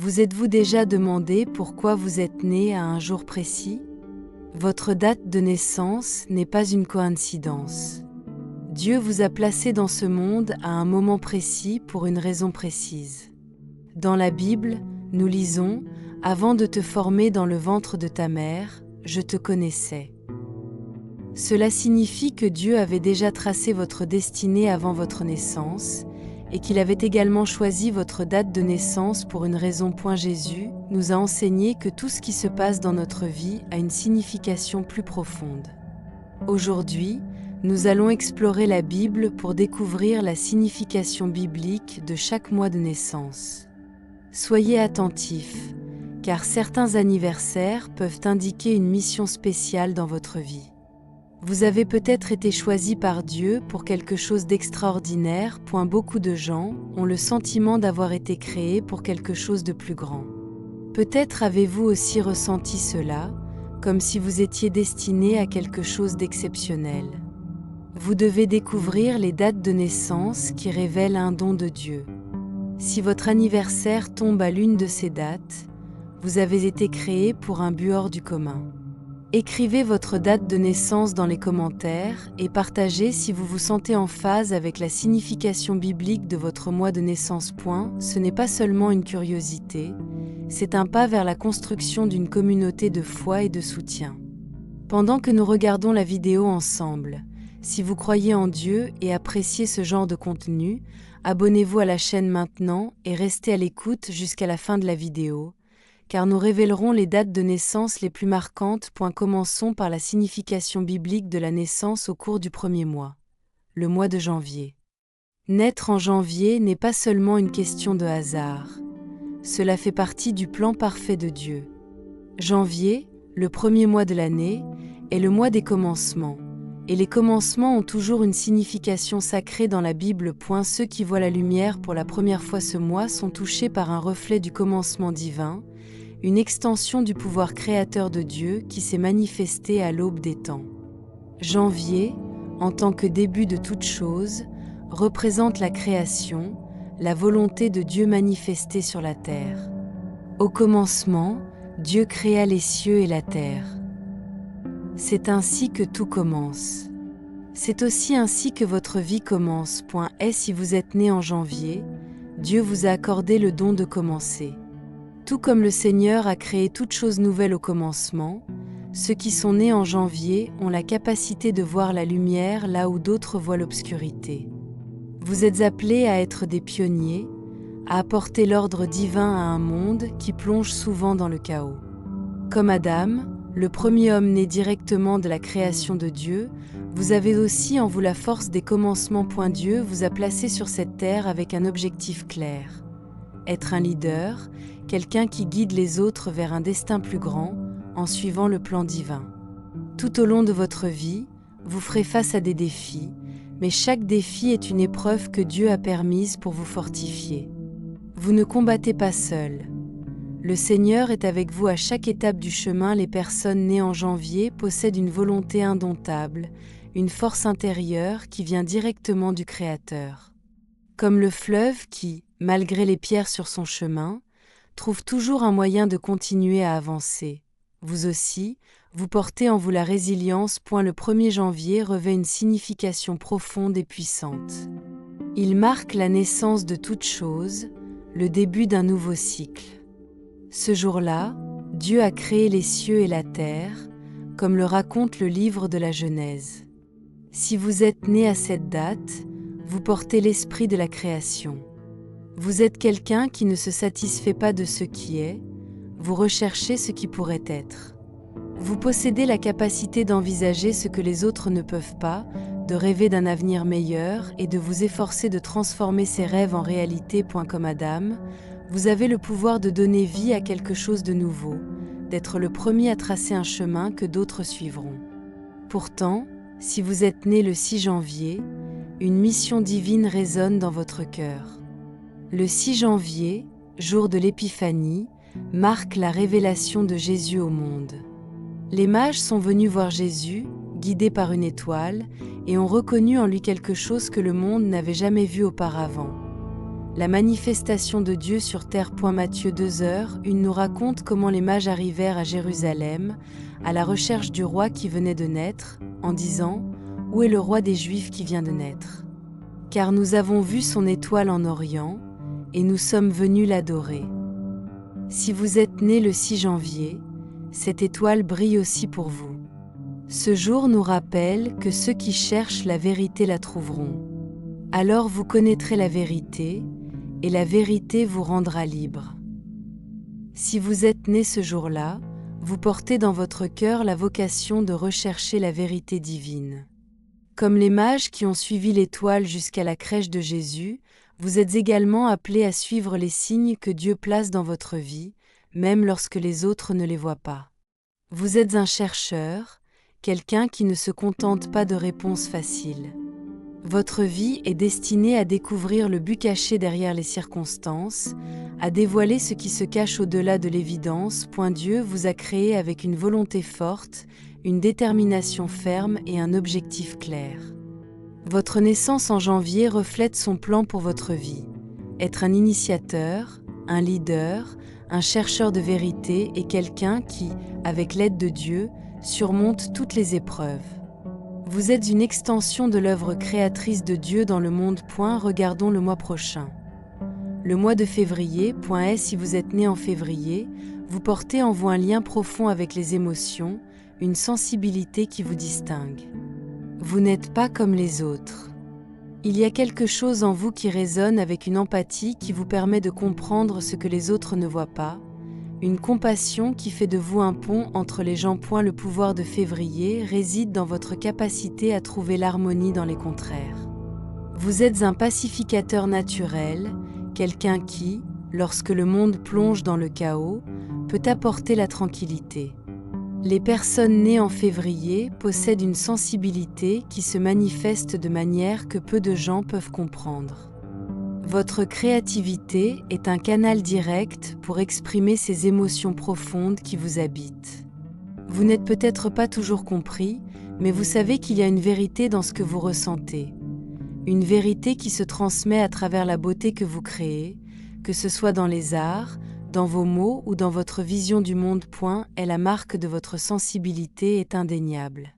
Vous êtes-vous déjà demandé pourquoi vous êtes né à un jour précis? Votre date de naissance n'est pas une coïncidence. Dieu vous a placé dans ce monde à un moment précis pour une raison précise. Dans la Bible, nous lisons « Avant de te former dans le ventre de ta mère, je te connaissais ». Cela signifie que Dieu avait déjà tracé votre destinée avant votre naissance et qu'il avait également choisi votre date de naissance pour une raison. Jésus nous a enseigné que tout ce qui se passe dans notre vie a une signification plus profonde. Aujourd'hui, nous allons explorer la Bible pour découvrir la signification biblique de chaque mois de naissance. Soyez attentifs, car certains anniversaires peuvent indiquer une mission spéciale dans votre vie. Vous avez peut-être été choisi par Dieu pour quelque chose d'extraordinaire. Beaucoup de gens ont le sentiment d'avoir été créés pour quelque chose de plus grand. Peut-être avez-vous aussi ressenti cela, comme si vous étiez destiné à quelque chose d'exceptionnel. Vous devez découvrir les dates de naissance qui révèlent un don de Dieu. Si votre anniversaire tombe à l'une de ces dates, vous avez été créé pour un but hors du commun. Écrivez votre date de naissance dans les commentaires et partagez si vous vous sentez en phase avec la signification biblique de votre mois de naissance. Ce n'est pas seulement une curiosité, c'est un pas vers la construction d'une communauté de foi et de soutien. Pendant que nous regardons la vidéo ensemble, si vous croyez en Dieu et appréciez ce genre de contenu, abonnez-vous à la chaîne maintenant et restez à l'écoute jusqu'à la fin de la vidéo, car nous révélerons les dates de naissance les plus marquantes. Commençons par la signification biblique de la naissance au cours du premier mois, le mois de janvier. Naître en janvier n'est pas seulement une question de hasard. Cela fait partie du plan parfait de Dieu. Janvier, le premier mois de l'année, est le mois des commencements, et les commencements ont toujours une signification sacrée dans la Bible. Ceux qui voient la lumière pour la première fois ce mois sont touchés par un reflet du commencement divin, une extension du pouvoir créateur de Dieu qui s'est manifesté à l'aube des temps. Janvier, en tant que début de toute chose, représente la création, la volonté de Dieu manifestée sur la terre. Au commencement, Dieu créa les cieux et la terre. C'est ainsi que tout commence. C'est aussi ainsi que votre vie commence. Et si vous êtes né en janvier, Dieu vous a accordé le don de commencer. Tout comme le Seigneur a créé toute chose nouvelle au commencement, ceux qui sont nés en janvier ont la capacité de voir la lumière là où d'autres voient l'obscurité. Vous êtes appelés à être des pionniers, à apporter l'ordre divin à un monde qui plonge souvent dans le chaos. Comme Adam, le premier homme né directement de la création de Dieu, vous avez aussi en vous la force des commencements. Dieu vous a placé sur cette terre avec un objectif clair. Être un leader, quelqu'un qui guide les autres vers un destin plus grand, en suivant le plan divin. Tout au long de votre vie, vous ferez face à des défis, mais chaque défi est une épreuve que Dieu a permise pour vous fortifier. Vous ne combattez pas seul. Le Seigneur est avec vous à chaque étape du chemin. Les personnes nées en janvier possèdent une volonté indomptable, une force intérieure qui vient directement du Créateur. Comme le fleuve qui, malgré les pierres sur son chemin, trouve toujours un moyen de continuer à avancer. Vous aussi, vous portez en vous la résilience. Le 1er janvier revêt une signification profonde et puissante. Il marque la naissance de toute chose, le début d'un nouveau cycle. Ce jour-là, Dieu a créé les cieux et la terre, comme le raconte le livre de la Genèse. Si vous êtes né à cette date, vous portez l'esprit de la création. Vous êtes quelqu'un qui ne se satisfait pas de ce qui est, vous recherchez ce qui pourrait être. Vous possédez la capacité d'envisager ce que les autres ne peuvent pas, de rêver d'un avenir meilleur et de vous efforcer de transformer ces rêves en réalité. Comme Adam, vous avez le pouvoir de donner vie à quelque chose de nouveau, d'être le premier à tracer un chemin que d'autres suivront. Pourtant, si vous êtes né le 6 janvier, une mission divine résonne dans votre cœur. Le 6 janvier, jour de l'Épiphanie, marque la révélation de Jésus au monde. Les mages sont venus voir Jésus, guidés par une étoile, et ont reconnu en lui quelque chose que le monde n'avait jamais vu auparavant. La manifestation de Dieu sur terre. Matthieu 2h1 nous raconte comment les mages arrivèrent à Jérusalem, à la recherche du roi qui venait de naître, en disant « Où est le roi des Juifs qui vient de naître ? Car nous avons vu son étoile en Orient, et nous sommes venus l'adorer. » Si vous êtes né le 6 janvier, cette étoile brille aussi pour vous. Ce jour nous rappelle que ceux qui cherchent la vérité la trouveront. Alors vous connaîtrez la vérité, et la vérité vous rendra libre. Si vous êtes né ce jour-là, vous portez dans votre cœur la vocation de rechercher la vérité divine. Comme les mages qui ont suivi l'étoile jusqu'à la crèche de Jésus, vous êtes également appelés à suivre les signes que Dieu place dans votre vie, même lorsque les autres ne les voient pas. Vous êtes un chercheur, quelqu'un qui ne se contente pas de réponses faciles. Votre vie est destinée à découvrir le but caché derrière les circonstances, à dévoiler ce qui se cache au-delà de l'évidence. Dieu vous a créé avec une volonté forte, une détermination ferme et un objectif clair. Votre naissance en janvier reflète son plan pour votre vie. Être un initiateur, un leader, un chercheur de vérité et quelqu'un qui, avec l'aide de Dieu, surmonte toutes les épreuves. Vous êtes une extension de l'œuvre créatrice de Dieu dans le monde. Regardons le mois prochain. Le mois de février. Si vous êtes né en février, vous portez en vous un lien profond avec les émotions, une sensibilité qui vous distingue. Vous n'êtes pas comme les autres. Il y a quelque chose en vous qui résonne avec une empathie qui vous permet de comprendre ce que les autres ne voient pas, une compassion qui fait de vous un pont entre les gens. Le pouvoir de février réside dans votre capacité à trouver l'harmonie dans les contraires. Vous êtes un pacificateur naturel, quelqu'un qui, lorsque le monde plonge dans le chaos, peut apporter la tranquillité. Les personnes nées en février possèdent une sensibilité qui se manifeste de manière que peu de gens peuvent comprendre. Votre créativité est un canal direct pour exprimer ces émotions profondes qui vous habitent. Vous n'êtes peut-être pas toujours compris, mais vous savez qu'il y a une vérité dans ce que vous ressentez. Une vérité qui se transmet à travers la beauté que vous créez, que ce soit dans les arts, dans vos mots ou dans votre vision du monde. Et la marque de votre sensibilité est indéniable.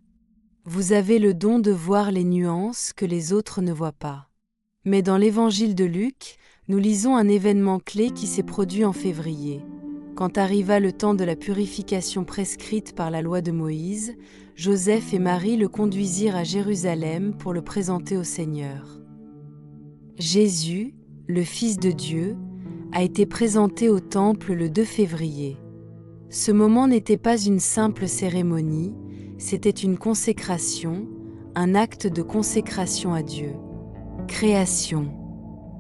Vous avez le don de voir les nuances que les autres ne voient pas. Mais dans l'évangile de Luc, nous lisons un événement clé qui s'est produit en février. Quand arriva le temps de la purification prescrite par la loi de Moïse, Joseph et Marie le conduisirent à Jérusalem pour le présenter au Seigneur. Jésus, le Fils de Dieu, a été présenté au temple le 2 février. Ce moment n'était pas une simple cérémonie, c'était une consécration, un acte de consécration à Dieu. Création.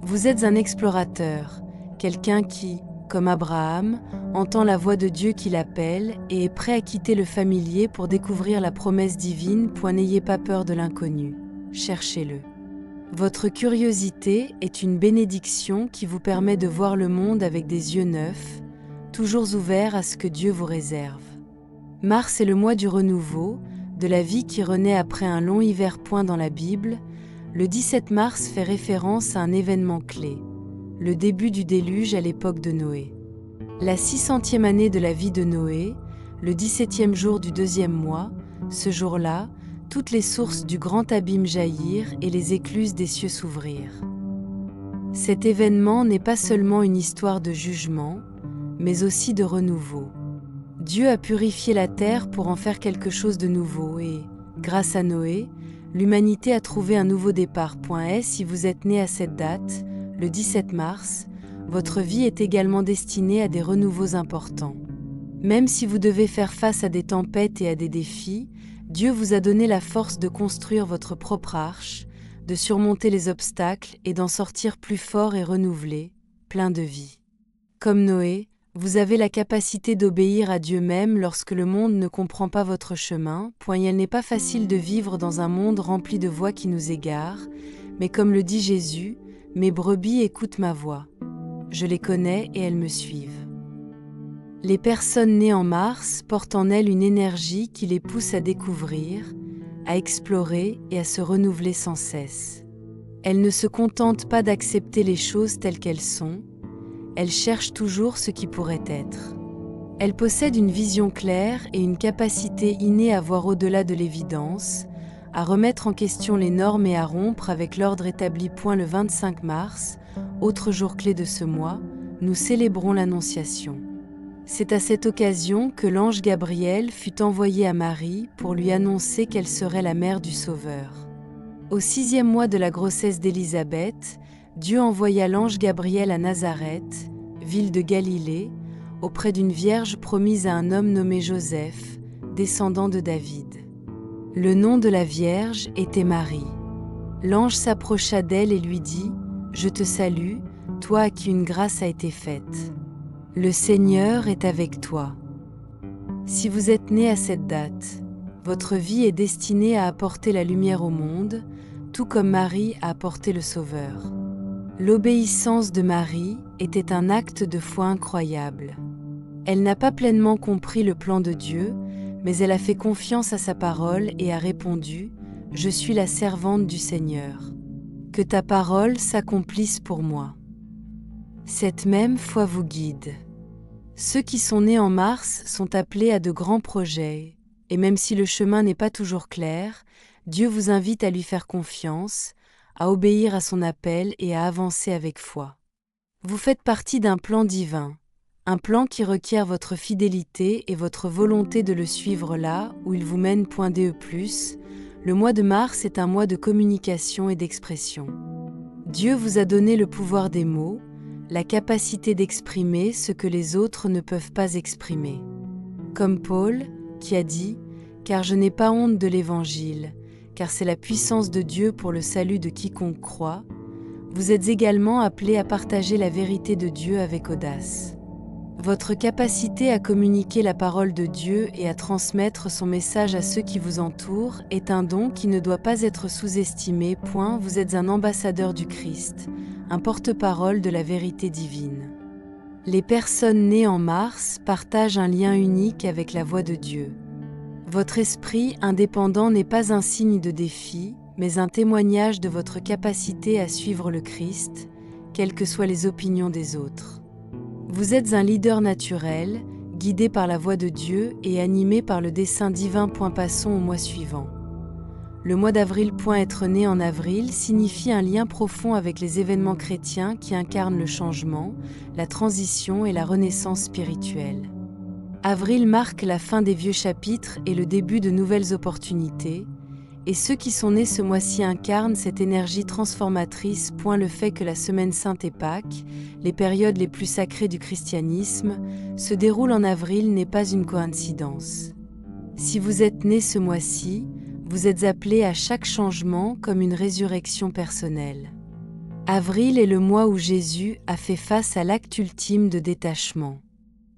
Vous êtes un explorateur, quelqu'un qui, comme Abraham, entend la voix de Dieu qui l'appelle et est prêt à quitter le familier pour découvrir la promesse divine. N'ayez pas peur de l'inconnu, cherchez-le. Votre curiosité est une bénédiction qui vous permet de voir le monde avec des yeux neufs, toujours ouverts à ce que Dieu vous réserve. Mars est le mois du renouveau, de la vie qui renaît après un long hiver. Dans la Bible, le 17 mars fait référence à un événement clé, le début du déluge à l'époque de Noé. La 600e année de la vie de Noé, le 17e jour du 2e mois, ce jour-là, toutes les sources du grand abîme jaillirent et les écluses des cieux s'ouvrirent. Cet événement n'est pas seulement une histoire de jugement, mais aussi de renouveau. Dieu a purifié la terre pour en faire quelque chose de nouveau et, grâce à Noé, l'humanité a trouvé un nouveau départ. Si vous êtes né à cette date, le 17 mars, votre vie est également destinée à des renouveaux importants. Même si vous devez faire face à des tempêtes et à des défis, Dieu vous a donné la force de construire votre propre arche, de surmonter les obstacles et d'en sortir plus fort et renouvelé, plein de vie. Comme Noé, vous avez la capacité d'obéir à Dieu même lorsque le monde ne comprend pas votre chemin. Il n'est pas facile de vivre dans un monde rempli de voix qui nous égarent, mais comme le dit Jésus, « Mes brebis écoutent ma voix. Je les connais et elles me suivent. » Les personnes nées en mars portent en elles une énergie qui les pousse à découvrir, à explorer et à se renouveler sans cesse. Elle ne se contente pas d'accepter les choses telles qu'elles sont, elle cherche toujours ce qui pourrait être. Elle possède une vision claire et une capacité innée à voir au-delà de l'évidence, à remettre en question les normes et à rompre avec l'ordre établi. Le 25 mars, autre jour clé de ce mois, nous célébrons l'Annonciation. C'est à cette occasion que l'ange Gabriel fut envoyé à Marie pour lui annoncer qu'elle serait la mère du Sauveur. Au 6e mois de la grossesse d'Élisabeth, Dieu envoya l'ange Gabriel à Nazareth, ville de Galilée, auprès d'une vierge promise à un homme nommé Joseph, descendant de David. Le nom de la vierge était Marie. L'ange s'approcha d'elle et lui dit « Je te salue, toi à qui une grâce a été faite. Le Seigneur est avec toi. » Si vous êtes né à cette date, votre vie est destinée à apporter la lumière au monde, tout comme Marie a apporté le Sauveur. L'obéissance de Marie était un acte de foi incroyable. Elle n'a pas pleinement compris le plan de Dieu, mais elle a fait confiance à sa parole et a répondu « Je suis la servante du Seigneur. Que ta parole s'accomplisse pour moi. » Cette même foi vous guide. Ceux qui sont nés en mars sont appelés à de grands projets, et même si le chemin n'est pas toujours clair, Dieu vous invite à lui faire confiance, à obéir à son appel et à avancer avec foi. Vous faites partie d'un plan divin, un plan qui requiert votre fidélité et votre volonté de le suivre là où il vous mène. Le mois de mars est un mois de communication et d'expression. Dieu vous a donné le pouvoir des mots, la capacité d'exprimer ce que les autres ne peuvent pas exprimer. Comme Paul, qui a dit « Car je n'ai pas honte de l'Évangile, car c'est la puissance de Dieu pour le salut de quiconque croit », vous êtes également appelés à partager la vérité de Dieu avec audace. Votre capacité à communiquer la parole de Dieu et à transmettre son message à ceux qui vous entourent est un don qui ne doit pas être sous-estimé. Vous êtes un ambassadeur du Christ, un porte-parole de la vérité divine. Les personnes nées en mars partagent un lien unique avec la voix de Dieu. Votre esprit indépendant n'est pas un signe de défi, mais un témoignage de votre capacité à suivre le Christ, quelles que soient les opinions des autres. Vous êtes un leader naturel, guidé par la voix de Dieu et animé par le dessein divin. Passons au mois suivant. Le mois d'avril. Être né en avril signifie un lien profond avec les événements chrétiens qui incarnent le changement, la transition et la renaissance spirituelle. Avril marque la fin des vieux chapitres et le début de nouvelles opportunités, et ceux qui sont nés ce mois-ci incarnent cette énergie transformatrice. Le fait que la Semaine Sainte et Pâques, les périodes les plus sacrées du christianisme, se déroulent en avril n'est pas une coïncidence. Si vous êtes né ce mois-ci, vous êtes appelé à chaque changement comme une résurrection personnelle. Avril est le mois où Jésus a fait face à l'acte ultime de détachement.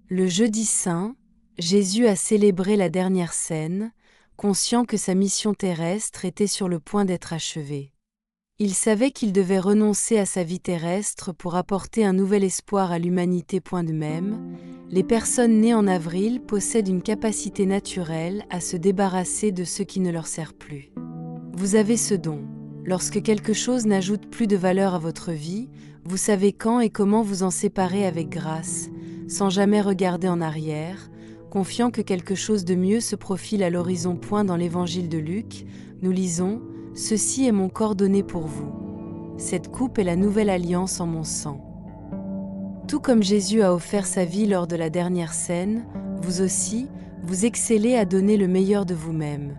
Le jeudi saint, Jésus a célébré la dernière cène, conscient que sa mission terrestre était sur le point d'être achevée. Il savait qu'il devait renoncer à sa vie terrestre pour apporter un nouvel espoir à l'humanité. De même, les personnes nées en avril possèdent une capacité naturelle à se débarrasser de ce qui ne leur sert plus. Vous avez ce don. Lorsque quelque chose n'ajoute plus de valeur à votre vie, vous savez quand et comment vous en séparer avec grâce, sans jamais regarder en arrière, confiant que quelque chose de mieux se profile à l'horizon. Dans l'évangile de Luc, nous lisons « Ceci est mon corps donné pour vous. Cette coupe est la nouvelle alliance en mon sang. » Tout comme Jésus a offert sa vie lors de la dernière cène, vous aussi, vous excellez à donner le meilleur de vous-même,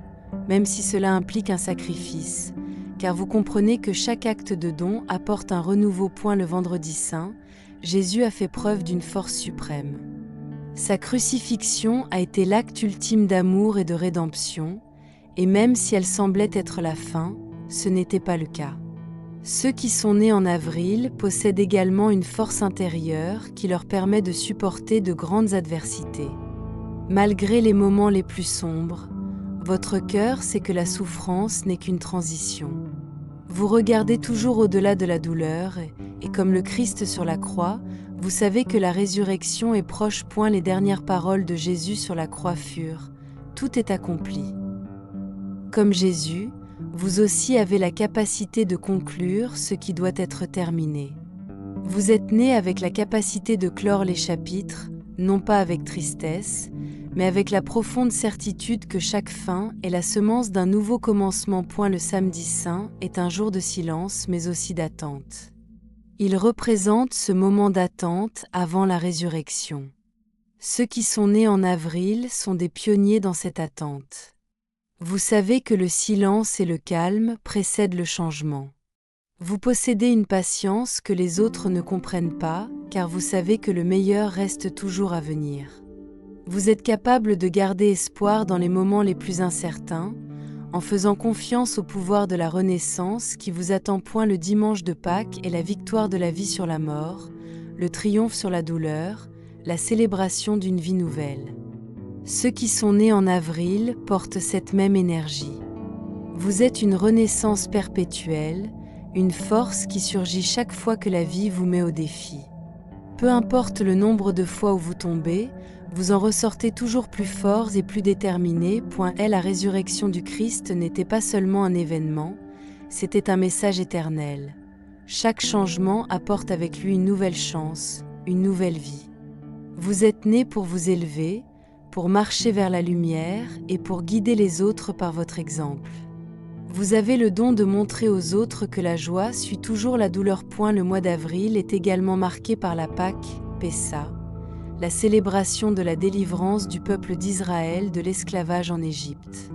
même si cela implique un sacrifice, car vous comprenez que chaque acte de don apporte un renouveau. Le vendredi saint, Jésus a fait preuve d'une force suprême. Sa crucifixion a été l'acte ultime d'amour et de rédemption, et même si elle semblait être la fin, ce n'était pas le cas. Ceux qui sont nés en avril possèdent également une force intérieure qui leur permet de supporter de grandes adversités. Malgré les moments les plus sombres, votre cœur sait que la souffrance n'est qu'une transition. Vous regardez toujours au-delà de la douleur et comme le Christ sur la croix, vous savez que la résurrection est proche. Les dernières paroles de Jésus sur la croix furent « Tout est accompli ». Comme Jésus, vous aussi avez la capacité de conclure ce qui doit être terminé. Vous êtes né avec la capacité de clore les chapitres, non pas avec tristesse, mais avec la profonde certitude que chaque fin est la semence d'un nouveau commencement. Le samedi saint est un jour de silence mais aussi d'attente. Il représente ce moment d'attente avant la résurrection. Ceux qui sont nés en avril sont des pionniers dans cette attente. Vous savez que le silence et le calme précèdent le changement. Vous possédez une patience que les autres ne comprennent pas, car vous savez que le meilleur reste toujours à venir. Vous êtes capable de garder espoir dans les moments les plus incertains, en faisant confiance au pouvoir de la renaissance qui vous attend. Le dimanche de Pâques est la victoire de la vie sur la mort, le triomphe sur la douleur, la célébration d'une vie nouvelle. Ceux qui sont nés en avril portent cette même énergie. Vous êtes une renaissance perpétuelle, une force qui surgit chaque fois que la vie vous met au défi. Peu importe le nombre de fois où vous tombez, vous en ressortez toujours plus forts et plus déterminés. La résurrection du Christ n'était pas seulement un événement, c'était un message éternel. Chaque changement apporte avec lui une nouvelle chance, une nouvelle vie. Vous êtes nés pour vous élever, pour marcher vers la lumière et pour guider les autres par votre exemple. Vous avez le don de montrer aux autres que la joie suit toujours la douleur. Le mois d'avril est également marqué par la Pâque, Pessa, la célébration de la délivrance du peuple d'Israël de l'esclavage en Égypte.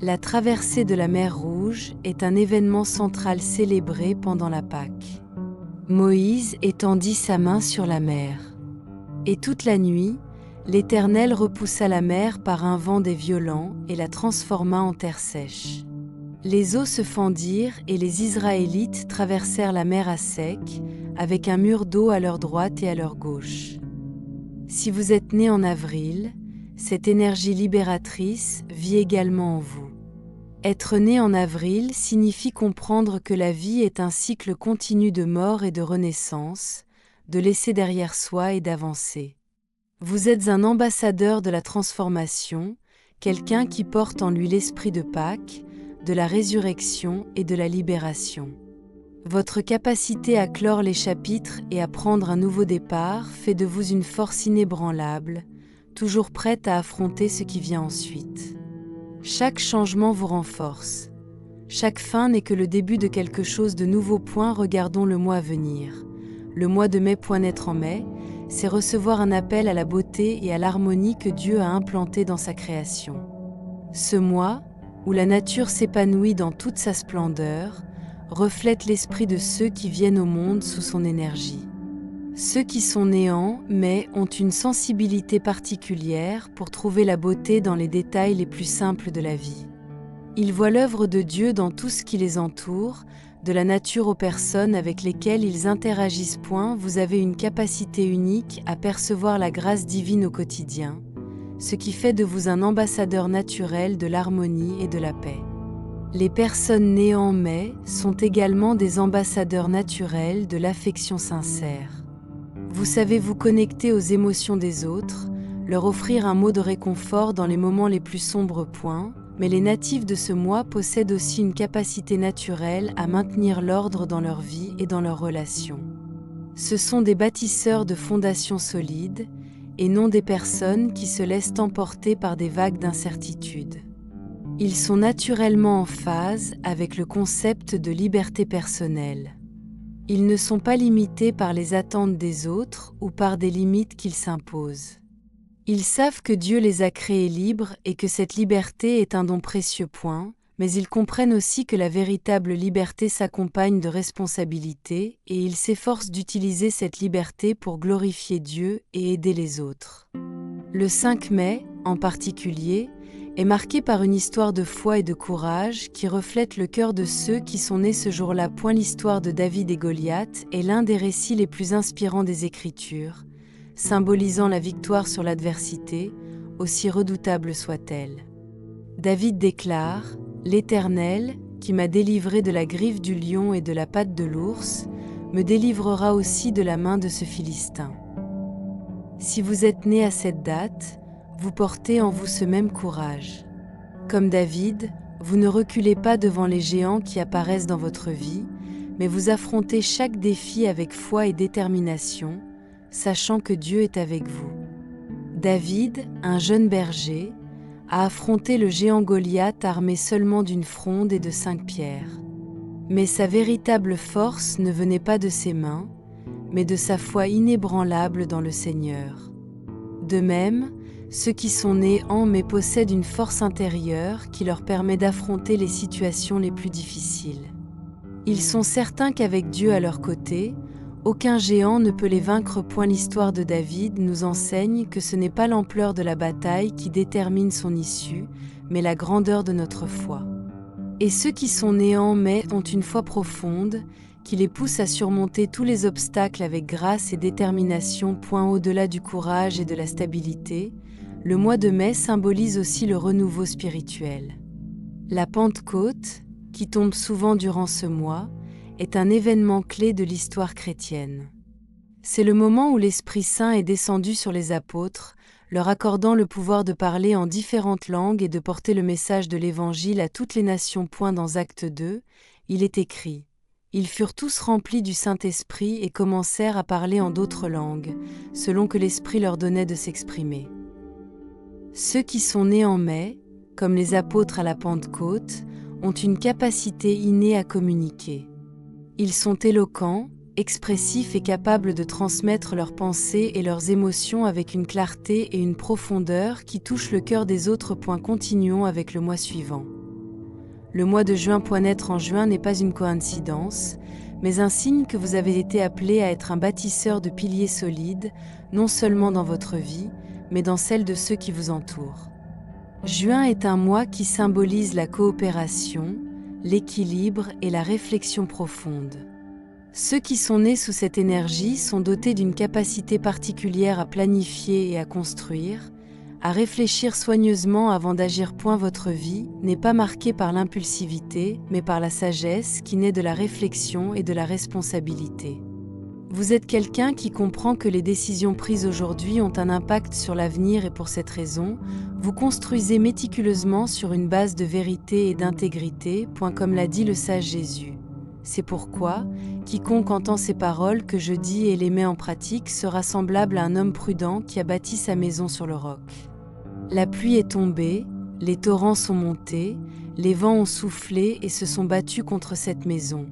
La traversée de la mer Rouge est un événement central célébré pendant la Pâque. Moïse étendit sa main sur la mer. Et toute la nuit, l'Éternel repoussa la mer par un vent des violents et la transforma en terre sèche. Les eaux se fendirent et les Israélites traversèrent la mer à sec, avec un mur d'eau à leur droite et à leur gauche. Si vous êtes né en avril, cette énergie libératrice vit également en vous. Être né en avril signifie comprendre que la vie est un cycle continu de mort et de renaissance, de laisser derrière soi et d'avancer. Vous êtes un ambassadeur de la transformation, quelqu'un qui porte en lui l'esprit de Pâques, de la résurrection et de la libération. Votre capacité à clore les chapitres et à prendre un nouveau départ fait de vous une force inébranlable, toujours prête à affronter ce qui vient ensuite. Chaque changement vous renforce. Chaque fin n'est que le début de quelque chose de nouveau. Regardons le mois à venir. Le mois de mai. Naître en mai, c'est recevoir un appel à la beauté et à l'harmonie que Dieu a implanté dans sa création. Ce mois, où la nature s'épanouit dans toute sa splendeur, reflète l'esprit de ceux qui viennent au monde sous son énergie. Ceux qui sont nés en mai ont une sensibilité particulière pour trouver la beauté dans les détails les plus simples de la vie. Ils voient l'œuvre de Dieu dans tout ce qui les entoure, de la nature aux personnes avec lesquelles ils interagissent. Vous avez une capacité unique à percevoir la grâce divine au quotidien, ce qui fait de vous un ambassadeur naturel de l'harmonie et de la paix. Les personnes nées en mai sont également des ambassadeurs naturels de l'affection sincère. Vous savez vous connecter aux émotions des autres, leur offrir un mot de réconfort dans les moments les plus sombres. Mais les natifs de ce mois possèdent aussi une capacité naturelle à maintenir l'ordre dans leur vie et dans leurs relations. Ce sont des bâtisseurs de fondations solides, et non des personnes qui se laissent emporter par des vagues d'incertitude. Ils sont naturellement en phase avec le concept de liberté personnelle. Ils ne sont pas limités par les attentes des autres ou par des limites qu'ils s'imposent. Ils savent que Dieu les a créés libres et que cette liberté est un don précieux. Mais ils comprennent aussi que la véritable liberté s'accompagne de responsabilités et ils s'efforcent d'utiliser cette liberté pour glorifier Dieu et aider les autres. Le 5 mai, en particulier, est marqué par une histoire de foi et de courage qui reflète le cœur de ceux qui sont nés ce jour-là. L'histoire de David et Goliath est l'un des récits les plus inspirants des Écritures, symbolisant la victoire sur l'adversité, aussi redoutable soit-elle. David déclare « L'Éternel, qui m'a délivré de la griffe du lion et de la patte de l'ours, me délivrera aussi de la main de ce Philistin. » Si vous êtes né à cette date, vous portez en vous ce même courage. Comme David, Vous ne reculez pas devant les géants qui apparaissent dans votre vie, mais vous affrontez chaque défi avec foi et détermination, sachant que Dieu est avec vous. David, un jeune berger, a affronté le géant Goliath armé seulement d'une fronde et de 5 pierres. Mais sa véritable force ne venait pas de ses mains, mais de sa foi inébranlable dans le Seigneur. De même, ceux qui sont nés en mais possèdent une force intérieure qui leur permet d'affronter les situations les plus difficiles. Ils sont certains qu'avec Dieu à leur côté, aucun géant ne peut les vaincre. L'histoire de David nous enseigne que ce n'est pas l'ampleur de la bataille qui détermine son issue, mais la grandeur de notre foi. Et ceux qui sont nés en mais ont une foi profonde, qui les pousse à surmonter tous les obstacles avec grâce et détermination. Au-delà du courage et de la stabilité, le mois de mai symbolise aussi le renouveau spirituel. La Pentecôte, qui tombe souvent durant ce mois, est un événement clé de l'histoire chrétienne. C'est le moment où l'Esprit Saint est descendu sur les apôtres, leur accordant le pouvoir de parler en différentes langues et de porter le message de l'Évangile à toutes les nations. Dans Actes 2, il est écrit: Ils furent tous remplis du Saint-Esprit et commencèrent à parler en d'autres langues, selon que l'Esprit leur donnait de s'exprimer. Ceux qui sont nés en mai, comme les apôtres à la Pentecôte, ont une capacité innée à communiquer. Ils sont éloquents, expressifs et capables de transmettre leurs pensées et leurs émotions avec une clarté et une profondeur qui touchent le cœur des autres. Continuons avec le mois suivant. Le mois de juin. Naître en juin n'est pas une coïncidence, mais un signe que vous avez été appelé à être un bâtisseur de piliers solides, non seulement dans votre vie, mais dans celle de ceux qui vous entourent. Juin est un mois qui symbolise la coopération, l'équilibre et la réflexion profonde. Ceux qui sont nés sous cette énergie sont dotés d'une capacité particulière à planifier et à construire, à réfléchir soigneusement avant d'agir. Votre vie n'est pas marquée par l'impulsivité, mais par la sagesse qui naît de la réflexion et de la responsabilité. Vous êtes quelqu'un qui comprend que les décisions prises aujourd'hui ont un impact sur l'avenir et pour cette raison, vous construisez méticuleusement sur une base de vérité et d'intégrité. Comme l'a dit le sage Jésus. C'est pourquoi, quiconque entend ces paroles que je dis et les met en pratique sera semblable à un homme prudent qui a bâti sa maison sur le roc. La pluie est tombée, les torrents sont montés, les vents ont soufflé et se sont battus contre cette maison.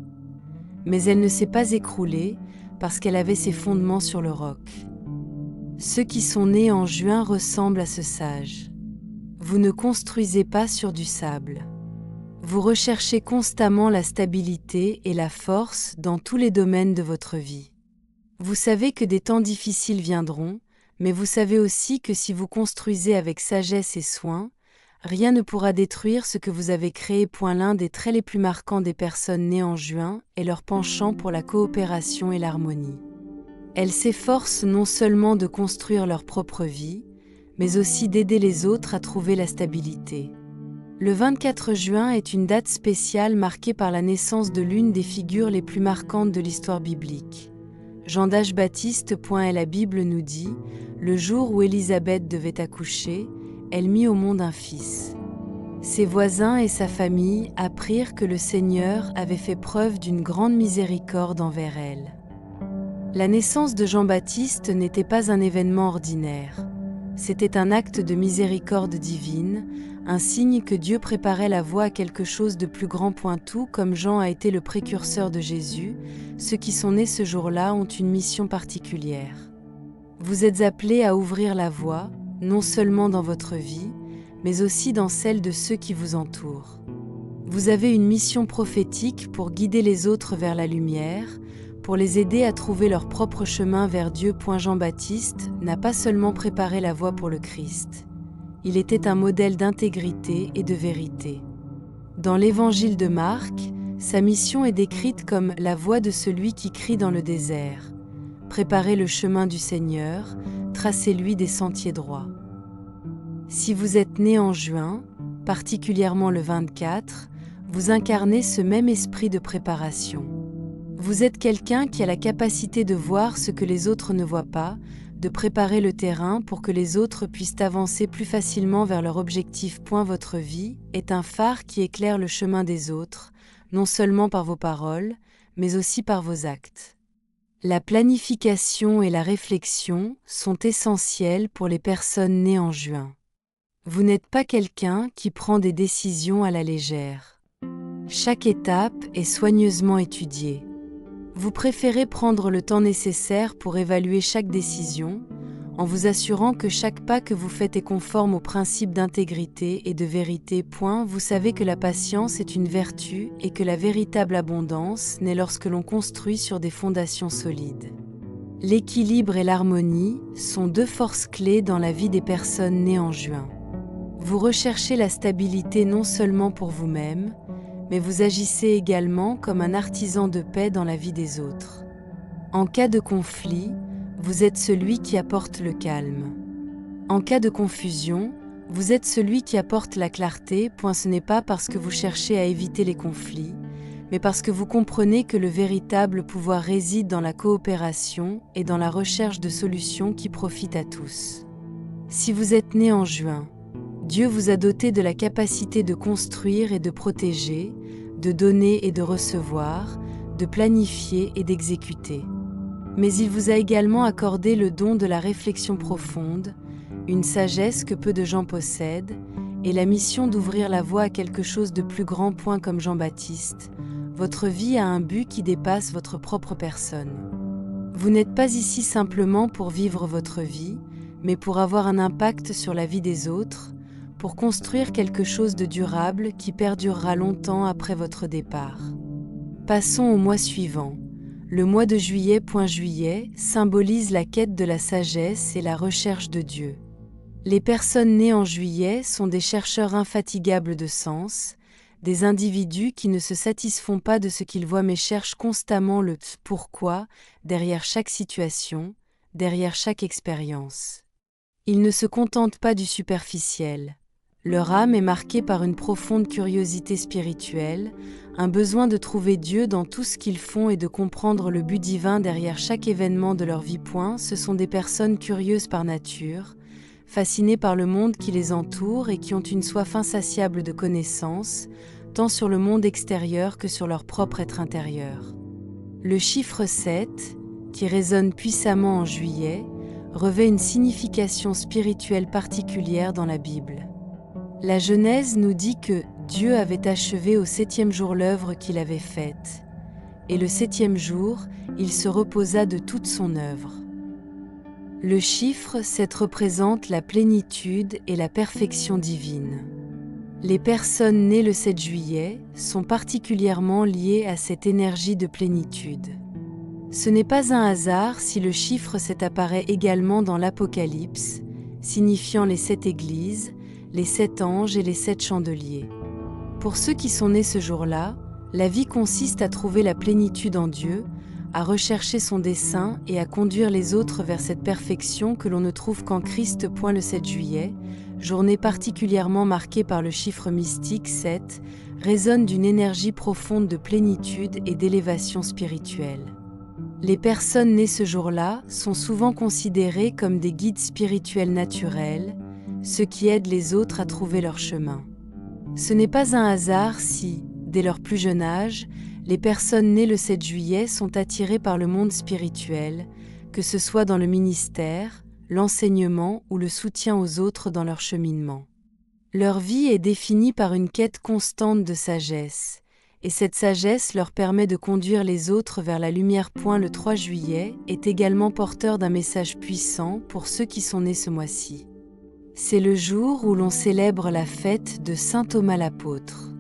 Mais elle ne s'est pas écroulée, parce qu'elle avait ses fondements sur le roc. Ceux qui sont nés en juin ressemblent à ce sage. Vous ne construisez pas sur du sable. Vous recherchez constamment la stabilité et la force dans tous les domaines de votre vie. Vous savez que des temps difficiles viendront, mais vous savez aussi que si vous construisez avec sagesse et soin, rien ne pourra détruire ce que vous avez créé. L'un des traits les plus marquants des personnes nées en juin est leur penchant pour la coopération et l'harmonie. Elles s'efforcent non seulement de construire leur propre vie, mais aussi d'aider les autres à trouver la stabilité. Le 24 juin est une date spéciale marquée par la naissance de l'une des figures les plus marquantes de l'histoire biblique. Jean d'Baptiste. Et la Bible nous dit, le jour où Élisabeth devait accoucher, elle mit au monde un fils. Ses voisins et sa famille apprirent que le Seigneur avait fait preuve d'une grande miséricorde envers elle. La naissance de Jean-Baptiste n'était pas un événement ordinaire. C'était un acte de miséricorde divine, un signe que Dieu préparait la voie à quelque chose de plus grand. Tout comme Jean a été le précurseur de Jésus, ceux qui sont nés ce jour-là ont une mission particulière. Vous êtes appelés à ouvrir la voie, non seulement dans votre vie, mais aussi dans celle de ceux qui vous entourent. Vous avez une mission prophétique pour guider les autres vers la lumière, pour les aider à trouver leur propre chemin vers Dieu. Jean-Baptiste n'a pas seulement préparé la voie pour le Christ. Il était un modèle d'intégrité et de vérité. Dans l'Évangile de Marc, sa mission est décrite comme la voix de celui qui crie dans le désert. Préparez le chemin du Seigneur, tracez-lui des sentiers droits. Si vous êtes né en juin, particulièrement le 24, vous incarnez ce même esprit de préparation. Vous êtes quelqu'un qui a la capacité de voir ce que les autres ne voient pas, de préparer le terrain pour que les autres puissent avancer plus facilement vers leur objectif. Votre vie est un phare qui éclaire le chemin des autres, non seulement par vos paroles, mais aussi par vos actes. La planification et la réflexion sont essentielles pour les personnes nées en juin. Vous n'êtes pas quelqu'un qui prend des décisions à la légère. Chaque étape est soigneusement étudiée. Vous préférez prendre le temps nécessaire pour évaluer chaque décision, en vous assurant que chaque pas que vous faites est conforme aux principes d'intégrité et de vérité. Vous savez que la patience est une vertu et que la véritable abondance naît lorsque l'on construit sur des fondations solides. L'équilibre et l'harmonie sont deux forces clés dans la vie des personnes nées en juin. Vous recherchez la stabilité non seulement pour vous-même, mais vous agissez également comme un artisan de paix dans la vie des autres. En cas de conflit, vous êtes celui qui apporte le calme. En cas de confusion, vous êtes celui qui apporte la clarté. Ce n'est pas parce que vous cherchez à éviter les conflits, mais parce que vous comprenez que le véritable pouvoir réside dans la coopération et dans la recherche de solutions qui profitent à tous. Si vous êtes né en juin, Dieu vous a doté de la capacité de construire et de protéger, de donner et de recevoir, de planifier et d'exécuter. Mais il vous a également accordé le don de la réflexion profonde, une sagesse que peu de gens possèdent, et la mission d'ouvrir la voie à quelque chose de plus grand. Comme Jean-Baptiste, votre vie a un but qui dépasse votre propre personne. Vous n'êtes pas ici simplement pour vivre votre vie, mais pour avoir un impact sur la vie des autres, pour construire quelque chose de durable qui perdurera longtemps après votre départ. Passons au mois suivant. Le mois de juillet. Juillet symbolise la quête de la sagesse et la recherche de Dieu. Les personnes nées en juillet sont des chercheurs infatigables de sens, des individus qui ne se satisfont pas de ce qu'ils voient mais cherchent constamment le pourquoi derrière chaque situation, derrière chaque expérience. Ils ne se contentent pas du superficiel. Leur âme est marquée par une profonde curiosité spirituelle, un besoin de trouver Dieu dans tout ce qu'ils font et de comprendre le but divin derrière chaque événement de leur vie. Ce sont des personnes curieuses par nature, fascinées par le monde qui les entoure et qui ont une soif insatiable de connaissances, tant sur le monde extérieur que sur leur propre être intérieur. Le chiffre 7, qui résonne puissamment en juillet, revêt une signification spirituelle particulière dans la Bible. La Genèse nous dit que Dieu avait achevé au 7e jour l'œuvre qu'il avait faite, et le 7e jour, il se reposa de toute son œuvre. Le chiffre 7 représente la plénitude et la perfection divine. Les personnes nées le 7 juillet sont particulièrement liées à cette énergie de plénitude. Ce n'est pas un hasard si le chiffre 7 apparaît également dans l'Apocalypse, signifiant les 7 églises, les 7 anges et les 7 chandeliers. Pour ceux qui sont nés ce jour-là, la vie consiste à trouver la plénitude en Dieu, à rechercher son dessein et à conduire les autres vers cette perfection que l'on ne trouve qu'en Christ. Le 7 juillet, journée particulièrement marquée par le chiffre mystique 7, résonne d'une énergie profonde de plénitude et d'élévation spirituelle. Les personnes nées ce jour-là sont souvent considérées comme des guides spirituels naturels, ceux qui aident les autres à trouver leur chemin. Ce n'est pas un hasard si, dès leur plus jeune âge, les personnes nées le 7 juillet sont attirées par le monde spirituel, que ce soit dans le ministère, l'enseignement ou le soutien aux autres dans leur cheminement. Leur vie est définie par une quête constante de sagesse, et cette sagesse leur permet de conduire les autres vers la lumière. Le 3 juillet est également porteur d'un message puissant pour ceux qui sont nés ce mois-ci. C'est le jour où l'on célèbre la fête de saint Thomas l'apôtre.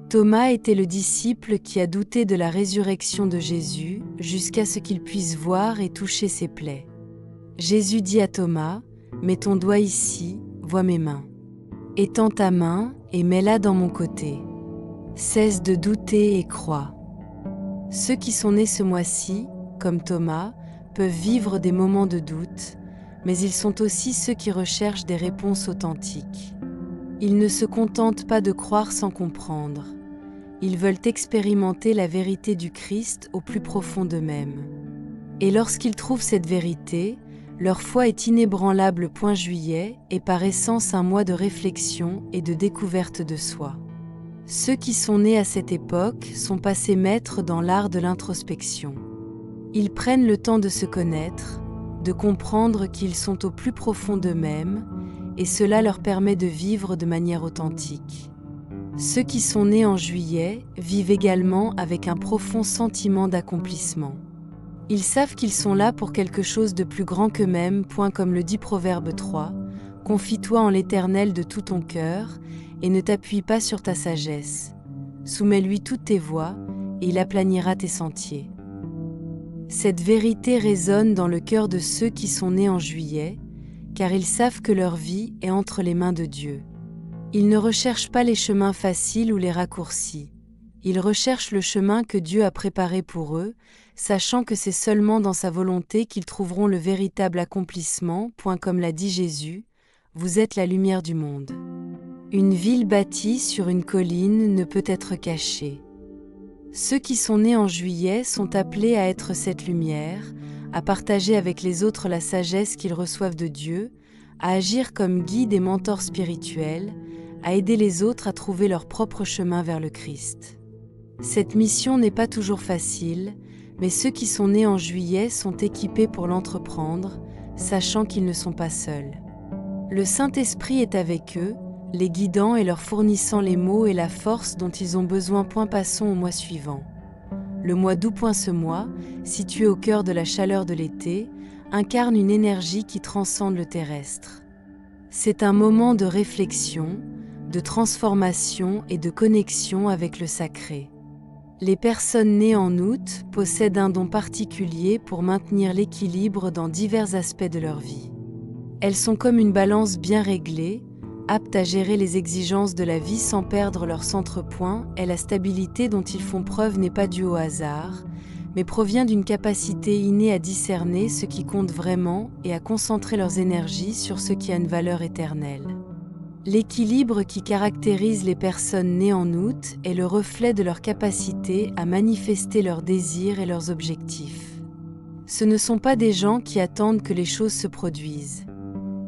Thomas était le disciple qui a douté de la résurrection de Jésus jusqu'à ce qu'il puisse voir et toucher ses plaies. Jésus dit à Thomas, « Mets ton doigt ici, vois mes mains. Étends ta main et mets-la dans mon côté. Cesse de douter et crois. » Ceux qui sont nés ce mois-ci, comme Thomas, peuvent vivre des moments de doute, mais ils sont aussi ceux qui recherchent des réponses authentiques. Ils ne se contentent pas de croire sans comprendre. Ils veulent expérimenter la vérité du Christ au plus profond d'eux-mêmes. Et lorsqu'ils trouvent cette vérité, Leur foi est inébranlable. Juillet est par essence un mois de réflexion et de découverte de soi. Ceux qui sont nés à cette époque sont passés maîtres dans l'art de l'introspection. Ils prennent le temps de se connaître, de comprendre qu'ils sont au plus profond d'eux-mêmes, et cela leur permet de vivre de manière authentique. Ceux qui sont nés en juillet vivent également avec un profond sentiment d'accomplissement. Ils savent qu'ils sont là pour quelque chose de plus grand qu'eux-mêmes. Comme le dit Proverbe 3, « Confie-toi en l'Éternel de tout ton cœur, et ne t'appuie pas sur ta sagesse. Soumets-lui toutes tes voies, et il aplanira tes sentiers. » Cette vérité résonne dans le cœur de ceux qui sont nés en juillet, car ils savent que leur vie est entre les mains de Dieu. Ils ne recherchent pas les chemins faciles ou les raccourcis. Ils recherchent le chemin que Dieu a préparé pour eux, sachant que c'est seulement dans sa volonté qu'ils trouveront le véritable accomplissement. Comme l'a dit Jésus, « Vous êtes la lumière du monde. » Une ville bâtie sur une colline ne peut être cachée. Ceux qui sont nés en juillet sont appelés à être cette lumière, à partager avec les autres la sagesse qu'ils reçoivent de Dieu, à agir comme guides et mentors spirituels, à aider les autres à trouver leur propre chemin vers le Christ. Cette mission n'est pas toujours facile, mais ceux qui sont nés en juillet sont équipés pour l'entreprendre, sachant qu'ils ne sont pas seuls. Le Saint-Esprit est avec eux, les guidant et leur fournissant les mots et la force dont ils ont besoin. Passons au mois suivant. Le mois d'août. Ce mois, situé au cœur de la chaleur de l'été, incarne une énergie qui transcende le terrestre. C'est un moment de réflexion, de transformation et de connexion avec le sacré. Les personnes nées en août possèdent un don particulier pour maintenir l'équilibre dans divers aspects de leur vie. Elles sont comme une balance bien réglée, aptes à gérer les exigences de la vie sans perdre leur centre-point, et la stabilité dont ils font preuve n'est pas due au hasard, mais provient d'une capacité innée à discerner ce qui compte vraiment et à concentrer leurs énergies sur ce qui a une valeur éternelle. L'équilibre qui caractérise les personnes nées en août est le reflet de leur capacité à manifester leurs désirs et leurs objectifs. Ce ne sont pas des gens qui attendent que les choses se produisent.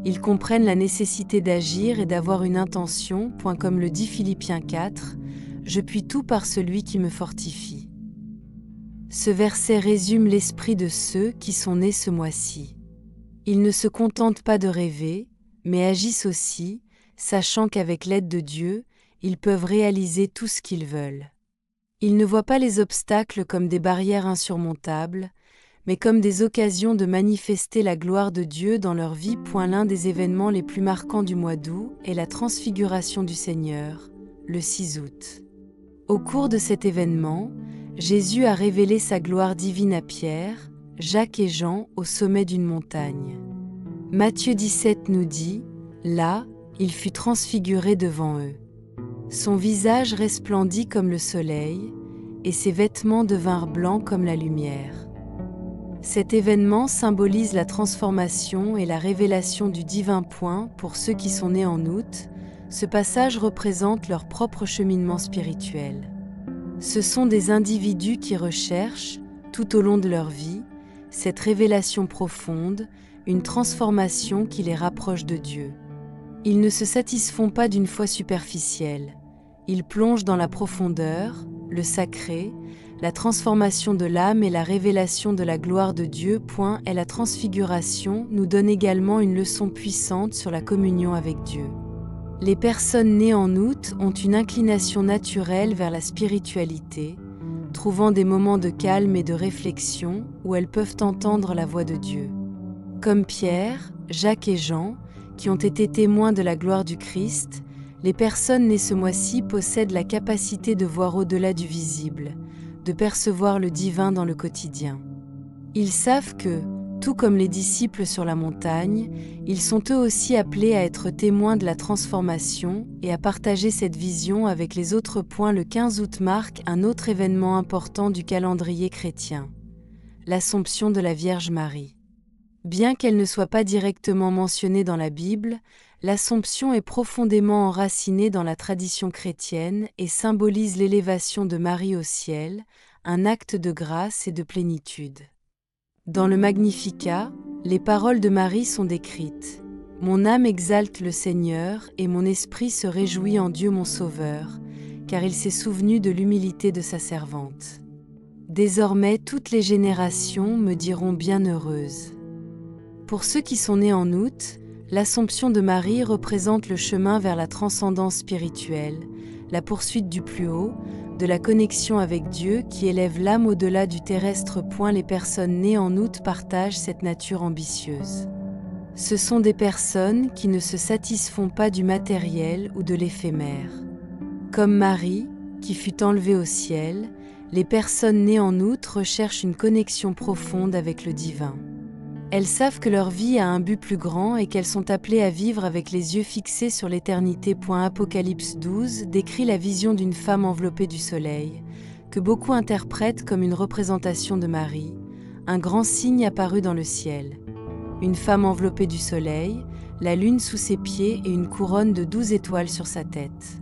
Ils comprennent la nécessité d'agir et d'avoir une intention. Comme le dit Philippiens 4, « Je puis tout par celui qui me fortifie ». Ce verset résume l'esprit de ceux qui sont nés ce mois-ci. Ils ne se contentent pas de rêver, mais agissent aussi, sachant qu'avec l'aide de Dieu, ils peuvent réaliser tout ce qu'ils veulent. Ils ne voient pas les obstacles comme des barrières insurmontables, mais comme des occasions de manifester la gloire de Dieu dans leur vie. L'un des événements les plus marquants du mois d'août est la transfiguration du Seigneur, le 6 août. Au cours de cet événement, Jésus a révélé sa gloire divine à Pierre, Jacques et Jean au sommet d'une montagne. Matthieu 17 nous dit, « Là, il fut transfiguré devant eux. Son visage resplendit comme le soleil, et ses vêtements devinrent blancs comme la lumière. » Cet événement symbolise la transformation et la révélation du divin. Pour ceux qui sont nés en août, ce passage représente leur propre cheminement spirituel. Ce sont des individus qui recherchent, tout au long de leur vie, cette révélation profonde, une transformation qui les rapproche de Dieu. Ils ne se satisfont pas d'une foi superficielle. Ils plongent dans la profondeur, le sacré, la transformation de l'âme et la révélation de la gloire de Dieu. Et la transfiguration nous donne également une leçon puissante sur la communion avec Dieu. Les personnes nées en août ont une inclination naturelle vers la spiritualité, trouvant des moments de calme et de réflexion où elles peuvent entendre la voix de Dieu. Comme Pierre, Jacques et Jean, qui ont été témoins de la gloire du Christ, les personnes nées ce mois-ci possèdent la capacité de voir au-delà du visible, de percevoir le divin dans le quotidien. Ils savent que, tout comme les disciples sur la montagne, ils sont eux aussi appelés à être témoins de la transformation et à partager cette vision avec les autres. Le 15 août marque un autre événement important du calendrier chrétien, l'Assomption de la Vierge Marie. Bien qu'elle ne soit pas directement mentionnée dans la Bible, l'Assomption est profondément enracinée dans la tradition chrétienne et symbolise l'élévation de Marie au ciel, un acte de grâce et de plénitude. Dans le Magnificat, Les paroles de Marie sont décrites. Mon âme exalte le Seigneur et mon esprit se réjouit en Dieu mon Sauveur, car il s'est souvenu de l'humilité de sa servante. Désormais toutes les générations me diront bienheureuse. Pour ceux qui sont nés en août, l'Assomption de Marie représente le chemin vers la transcendance spirituelle, la poursuite du plus haut, de la connexion avec Dieu qui élève l'âme au-delà du terrestre. Les personnes nées en août partagent cette nature ambitieuse. Ce sont des personnes qui ne se satisfont pas du matériel ou de l'éphémère. Comme Marie, qui fut enlevée au ciel, les personnes nées en août recherchent une connexion profonde avec le divin. Elles savent que leur vie a un but plus grand et qu'elles sont appelées à vivre avec les yeux fixés sur l'éternité. Apocalypse 12 décrit la vision d'une femme enveloppée du soleil, que beaucoup interprètent comme une représentation de Marie, un grand signe apparu dans le ciel. Une femme enveloppée du soleil, la lune sous ses pieds et une couronne de 12 étoiles sur sa tête.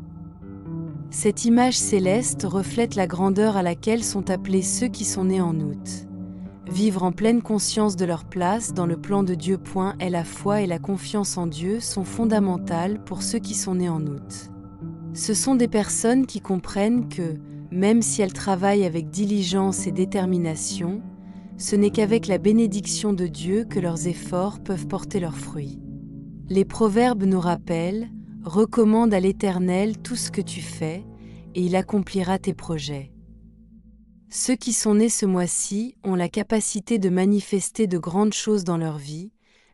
Cette image céleste reflète la grandeur à laquelle sont appelés ceux qui sont nés en août. Vivre en pleine conscience de leur place dans le plan de Dieu. La foi et la confiance en Dieu sont fondamentales pour ceux qui sont nés en août. Ce sont des personnes qui comprennent que, même si elles travaillent avec diligence et détermination, ce n'est qu'avec la bénédiction de Dieu que leurs efforts peuvent porter leurs fruits. Les proverbes nous rappellent « Recommande à l'Éternel tout ce que tu fais, et il accomplira tes projets ». Ceux qui sont nés ce mois-ci ont la capacité de manifester de grandes choses dans leur vie,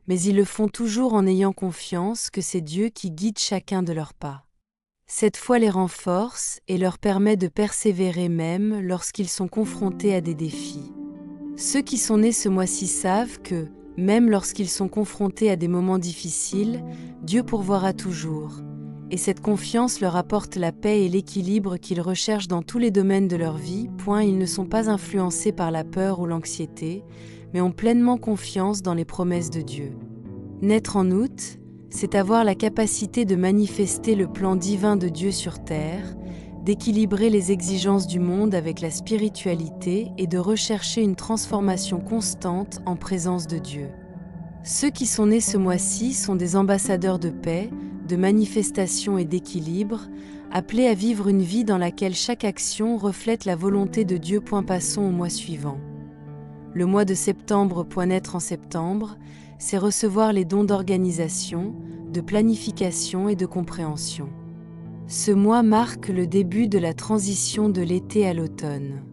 mais ils le font toujours en ayant confiance que c'est Dieu qui guide chacun de leurs pas. Cette foi les renforce et leur permet de persévérer même lorsqu'ils sont confrontés à des défis. Ceux qui sont nés ce mois-ci savent que, même lorsqu'ils sont confrontés à des moments difficiles, Dieu pourvoira toujours. Et cette confiance leur apporte la paix et l'équilibre qu'ils recherchent dans tous les domaines de leur vie. Ils ne sont pas influencés par la peur ou l'anxiété, mais ont pleinement confiance dans les promesses de Dieu. Naître en août, c'est avoir la capacité de manifester le plan divin de Dieu sur terre, d'équilibrer les exigences du monde avec la spiritualité et de rechercher une transformation constante en présence de Dieu. Ceux qui sont nés ce mois-ci sont des ambassadeurs de paix, de manifestation et d'équilibre, appelés à vivre une vie dans laquelle chaque action reflète la volonté de Dieu. Passons au mois suivant. Le mois de septembre. Naître en septembre, c'est recevoir les dons d'organisation, de planification et de compréhension. Ce mois marque le début de la transition de l'été à l'automne.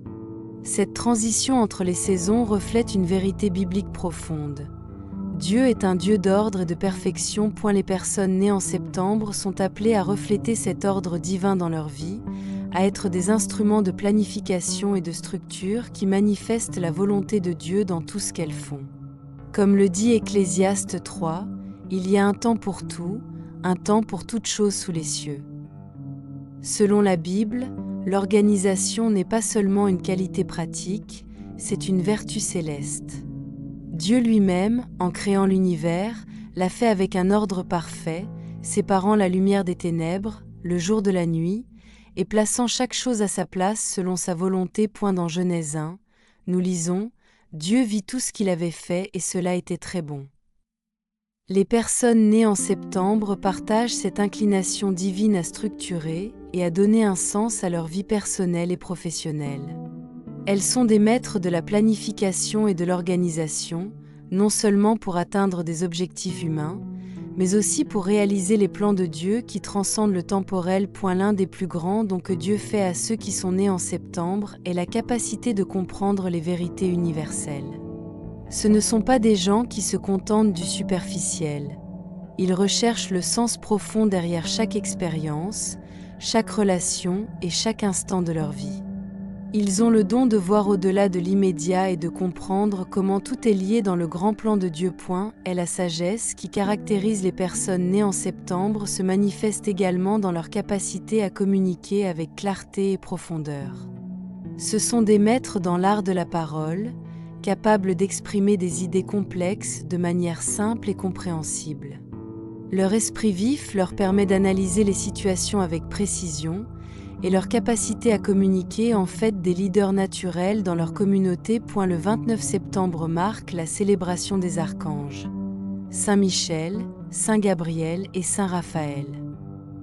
Cette transition entre les saisons reflète une vérité biblique profonde. Dieu est un Dieu d'ordre et de perfection. Les personnes nées en septembre sont appelées à refléter cet ordre divin dans leur vie, à être des instruments de planification et de structure qui manifestent la volonté de Dieu dans tout ce qu'elles font. Comme le dit Ecclésiaste 3, il y a un temps pour tout, un temps pour toute chose sous les cieux. Selon la Bible, l'organisation n'est pas seulement une qualité pratique, c'est une vertu céleste. Dieu lui-même, en créant l'univers, l'a fait avec un ordre parfait, séparant la lumière des ténèbres, le jour de la nuit, et plaçant chaque chose à sa place selon sa volonté. Dans Genèse 1, nous lisons « Dieu vit tout ce qu'il avait fait et cela était très bon ». Les personnes nées en septembre partagent cette inclination divine à structurer et à donner un sens à leur vie personnelle et professionnelle. Elles sont des maîtres de la planification et de l'organisation, non seulement pour atteindre des objectifs humains, mais aussi pour réaliser les plans de Dieu qui transcendent le temporel. L'un des plus grands dons que Dieu fait à ceux qui sont nés en septembre est la capacité de comprendre les vérités universelles. Ce ne sont pas des gens qui se contentent du superficiel. Ils recherchent le sens profond derrière chaque expérience, chaque relation et chaque instant de leur vie. Ils ont le don de voir au-delà de l'immédiat et de comprendre comment tout est lié dans le grand plan de Dieu. Et la sagesse qui caractérise les personnes nées en septembre se manifeste également dans leur capacité à communiquer avec clarté et profondeur. Ce sont des maîtres dans l'art de la parole, capables d'exprimer des idées complexes de manière simple et compréhensible. Leur esprit vif leur permet d'analyser les situations avec précision et leur capacité à communiquer en fait des leaders naturels dans leur communauté. Le 29 septembre marque la célébration des archanges, Saint Michel, Saint Gabriel et Saint Raphaël.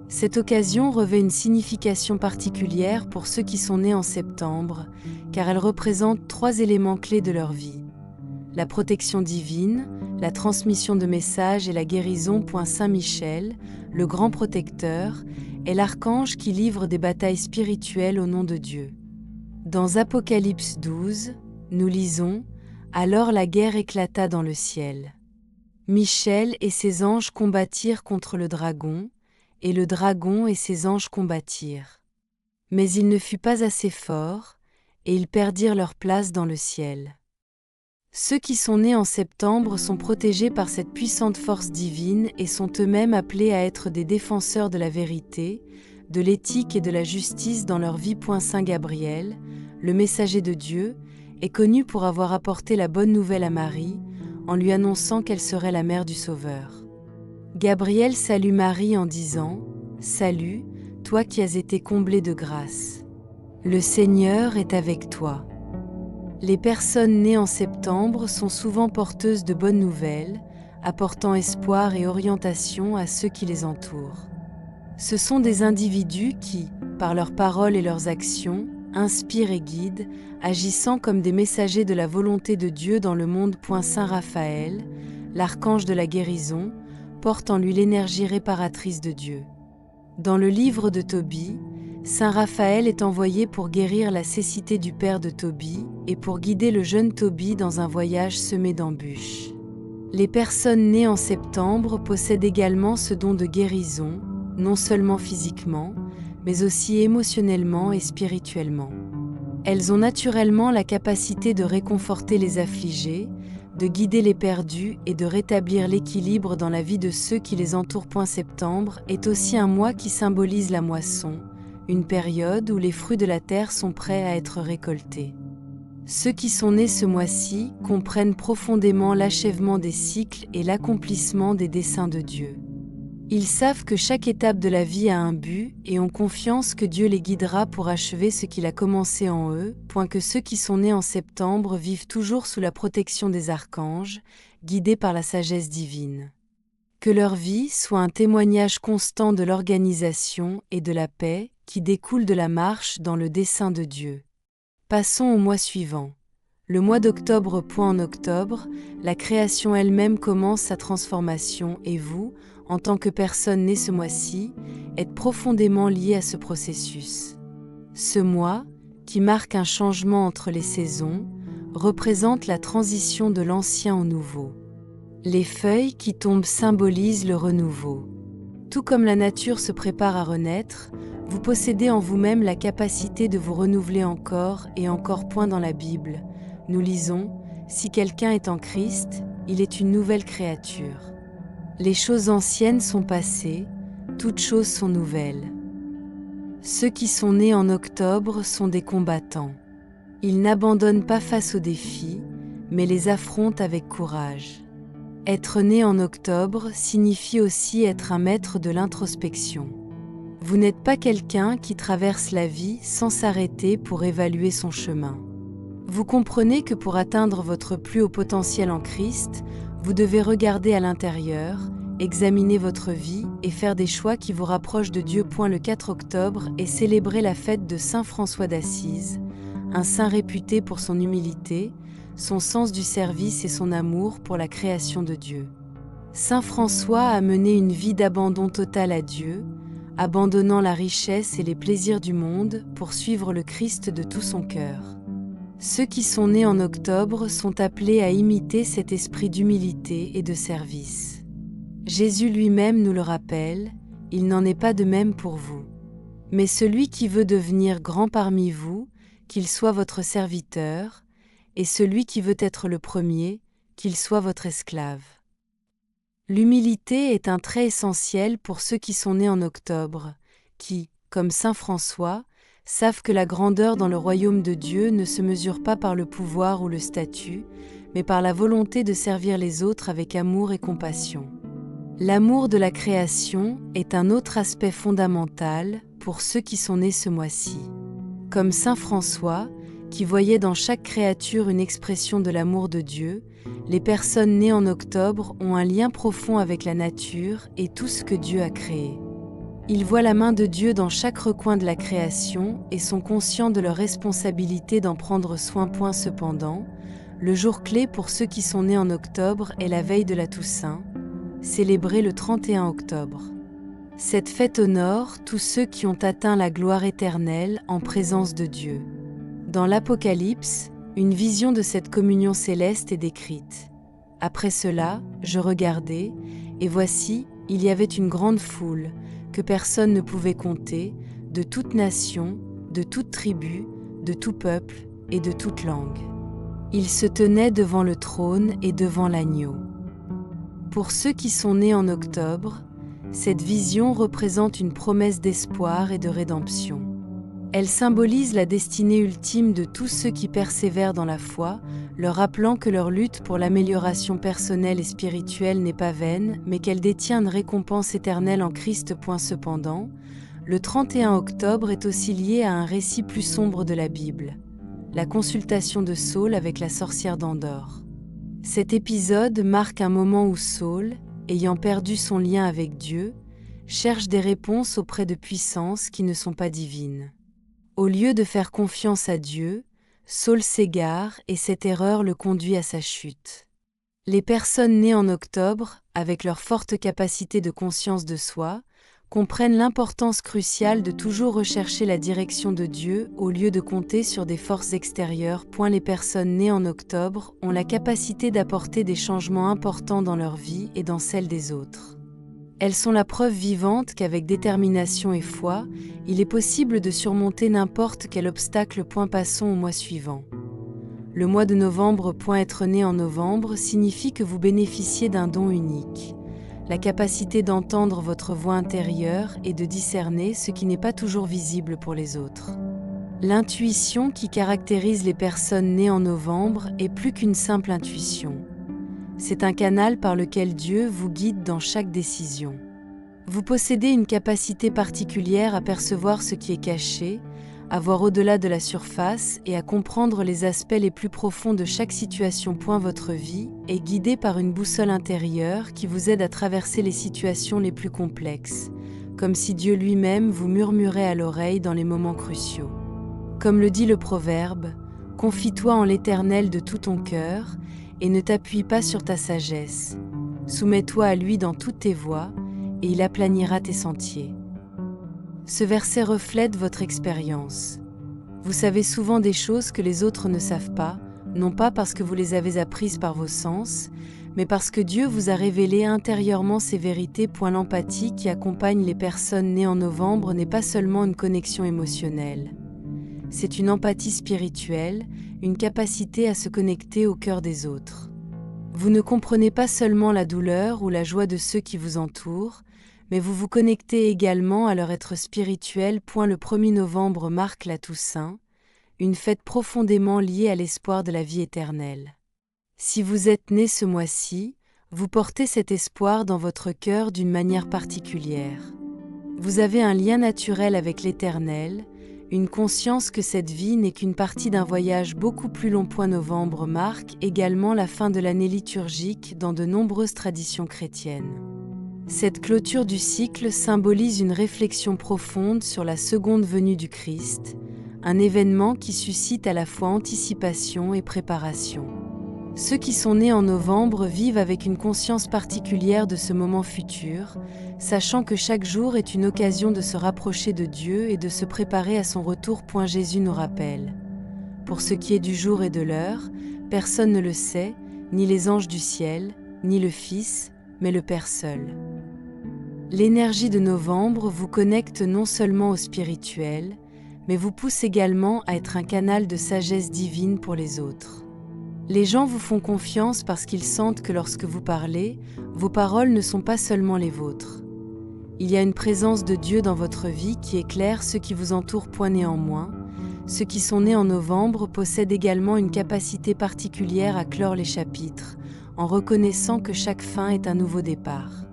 Cette occasion revêt une signification particulière pour ceux qui sont nés en septembre, car elle représente 3 éléments clés de leur vie: la protection divine, la transmission de messages et la guérison. Saint Michel, le grand protecteur, est l'archange qui livre des batailles spirituelles au nom de Dieu. Dans Apocalypse 12, nous lisons « Alors la guerre éclata dans le ciel. Michel et ses anges combattirent contre le dragon, et le dragon et ses anges combattirent. Mais il ne fut pas assez fort, et ils perdirent leur place dans le ciel. » Ceux qui sont nés en septembre sont protégés par cette puissante force divine et sont eux-mêmes appelés à être des défenseurs de la vérité, de l'éthique et de la justice dans leur vie. Saint Gabriel, le messager de Dieu, est connu pour avoir apporté la bonne nouvelle à Marie, en lui annonçant qu'elle serait la mère du Sauveur. Gabriel salue Marie en disant « Salut, toi qui as été comblée de grâce. Le Seigneur est avec toi. » Les personnes nées en septembre sont souvent porteuses de bonnes nouvelles, apportant espoir et orientation à ceux qui les entourent. Ce sont des individus qui, par leurs paroles et leurs actions, inspirent et guident, agissant comme des messagers de la volonté de Dieu dans le monde. Saint Raphaël, l'archange de la guérison, porte en lui l'énergie réparatrice de Dieu. Dans le livre de Tobie, Saint Raphaël est envoyé pour guérir la cécité du père de Tobie et pour guider le jeune Tobie dans un voyage semé d'embûches. Les personnes nées en septembre possèdent également ce don de guérison, non seulement physiquement, mais aussi émotionnellement et spirituellement. Elles ont naturellement la capacité de réconforter les affligés, de guider les perdus et de rétablir l'équilibre dans la vie de ceux qui les entourent. Septembre est aussi un mois qui symbolise la moisson, une période où les fruits de la terre sont prêts à être récoltés. Ceux qui sont nés ce mois-ci comprennent profondément l'achèvement des cycles et l'accomplissement des desseins de Dieu. Ils savent que chaque étape de la vie a un but et ont confiance que Dieu les guidera pour achever ce qu'il a commencé en eux. Que ceux qui sont nés en septembre vivent toujours sous la protection des archanges, guidés par la sagesse divine. Que leur vie soit un témoignage constant de l'organisation et de la paix qui découle de la marche dans le dessein de Dieu. Passons au mois suivant. Le mois d'octobre. En octobre, la création elle-même commence sa transformation et vous, en tant que personne née ce mois-ci, êtes profondément lié à ce processus. Ce mois, qui marque un changement entre les saisons, représente la transition de l'ancien au nouveau. Les feuilles qui tombent symbolisent le renouveau. Tout comme la nature se prépare à renaître, vous possédez en vous-même la capacité de vous renouveler encore et encore. Dans la Bible, nous lisons « Si quelqu'un est en Christ, il est une nouvelle créature. Les choses anciennes sont passées, toutes choses sont nouvelles. » Ceux qui sont nés en octobre sont des combattants. Ils n'abandonnent pas face aux défis, mais les affrontent avec courage. Être né en octobre signifie aussi être un maître de l'introspection. Vous n'êtes pas quelqu'un qui traverse la vie sans s'arrêter pour évaluer son chemin. Vous comprenez que pour atteindre votre plus haut potentiel en Christ, vous devez regarder à l'intérieur, examiner votre vie et faire des choix qui vous rapprochent de Dieu. Le 4 octobre est célébrée la fête de Saint François d'Assise, un saint réputé pour son humilité, son sens du service et son amour pour la création de Dieu. Saint François a mené une vie d'abandon total à Dieu, abandonnant la richesse et les plaisirs du monde pour suivre le Christ de tout son cœur. Ceux qui sont nés en octobre sont appelés à imiter cet esprit d'humilité et de service. Jésus lui-même nous le rappelle, il n'en est pas de même pour vous. Mais celui qui veut devenir grand parmi vous, qu'il soit votre serviteur, et celui qui veut être le premier, qu'il soit votre esclave. L'humilité est un trait essentiel pour ceux qui sont nés en octobre, qui, comme Saint François, savent que la grandeur dans le royaume de Dieu ne se mesure pas par le pouvoir ou le statut, mais par la volonté de servir les autres avec amour et compassion. L'amour de la création est un autre aspect fondamental. pour ceux qui sont nés ce mois-ci. Comme Saint François, qui voyait dans chaque créature une expression de l'amour de Dieu, les personnes nées en octobre ont un lien profond avec la nature et tout ce que Dieu a créé. Ils voient la main de Dieu dans chaque recoin de la création et sont conscients de leur responsabilité d'en prendre soin. Cependant, le jour clé pour ceux qui sont nés en octobre est la veille de la Toussaint, célébrée le 31 octobre. Cette fête honore tous ceux qui ont atteint la gloire éternelle en présence de Dieu. Dans l'Apocalypse, une vision de cette communion céleste est décrite. Après cela, je regardai, et voici, il y avait une grande foule, que personne ne pouvait compter, de toute nation, de toute tribu, de tout peuple et de toute langue. Ils se tenaient devant le trône et devant l'agneau. Pour ceux qui sont nés en octobre, cette vision représente une promesse d'espoir et de rédemption. Elle symbolise la destinée ultime de tous ceux qui persévèrent dans la foi, leur rappelant que leur lutte pour l'amélioration personnelle et spirituelle n'est pas vaine, mais qu'elle détient une récompense éternelle en Christ. Cependant, le 31 octobre est aussi lié à un récit plus sombre de la Bible, la consultation de Saül avec la sorcière d'Endor. Cet épisode marque un moment où Saül, ayant perdu son lien avec Dieu, cherche des réponses auprès de puissances qui ne sont pas divines. Au lieu de faire confiance à Dieu, Saül s'égare et cette erreur le conduit à sa chute. Les personnes nées en octobre, avec leur forte capacité de conscience de soi, comprennent l'importance cruciale de toujours rechercher la direction de Dieu au lieu de compter sur des forces extérieures. Les personnes nées en octobre ont la capacité d'apporter des changements importants dans leur vie et dans celle des autres. Elles sont la preuve vivante qu'avec détermination et foi, il est possible de surmonter n'importe quel obstacle. Passons au mois suivant. Le mois de novembre. Être né en novembre signifie que vous bénéficiez d'un don unique, la capacité d'entendre votre voix intérieure et de discerner ce qui n'est pas toujours visible pour les autres. L'intuition qui caractérise les personnes nées en novembre est plus qu'une simple intuition. C'est un canal par lequel Dieu vous guide dans chaque décision. Vous possédez une capacité particulière à percevoir ce qui est caché, à voir au-delà de la surface et à comprendre les aspects les plus profonds de chaque situation. Votre vie est guidée par une boussole intérieure qui vous aide à traverser les situations les plus complexes, comme si Dieu lui-même vous murmurait à l'oreille dans les moments cruciaux. Comme le dit le proverbe, « Confie-toi en l'Éternel de tout ton cœur, et ne t'appuie pas sur ta sagesse. Soumets-toi à lui dans toutes tes voies, et il aplanira tes sentiers. » Ce verset reflète votre expérience. Vous savez souvent des choses que les autres ne savent pas, non pas parce que vous les avez apprises par vos sens, mais parce que Dieu vous a révélé intérieurement ces vérités. L'empathie qui accompagne les personnes nées en novembre n'est pas seulement une connexion émotionnelle. C'est une empathie spirituelle, une capacité à se connecter au cœur des autres. Vous ne comprenez pas seulement la douleur ou la joie de ceux qui vous entourent, mais vous vous connectez également à leur être spirituel. Le 1er novembre marque la Toussaint, une fête profondément liée à l'espoir de la vie éternelle. Si vous êtes né ce mois-ci, vous portez cet espoir dans votre cœur d'une manière particulière. Vous avez un lien naturel avec l'Éternel, une conscience que cette vie n'est qu'une partie d'un voyage beaucoup plus long. Novembre marque également la fin de l'année liturgique dans de nombreuses traditions chrétiennes. Cette clôture du cycle symbolise une réflexion profonde sur la seconde venue du Christ, un événement qui suscite à la fois anticipation et préparation. Ceux qui sont nés en novembre vivent avec une conscience particulière de ce moment futur, sachant que chaque jour est une occasion de se rapprocher de Dieu et de se préparer à son retour. Jésus nous rappelle: « Pour ce qui est du jour et de l'heure, personne ne le sait, ni les anges du ciel, ni le Fils, mais le Père seul. » L'énergie de novembre vous connecte non seulement au spirituel, mais vous pousse également à être un canal de sagesse divine pour les autres. Les gens vous font confiance parce qu'ils sentent que lorsque vous parlez, vos paroles ne sont pas seulement les vôtres. Il y a une présence de Dieu dans votre vie qui éclaire ceux qui vous entourent. Néanmoins, ceux qui sont nés en novembre possèdent également une capacité particulière à clore les chapitres, en reconnaissant que chaque fin est un nouveau départ.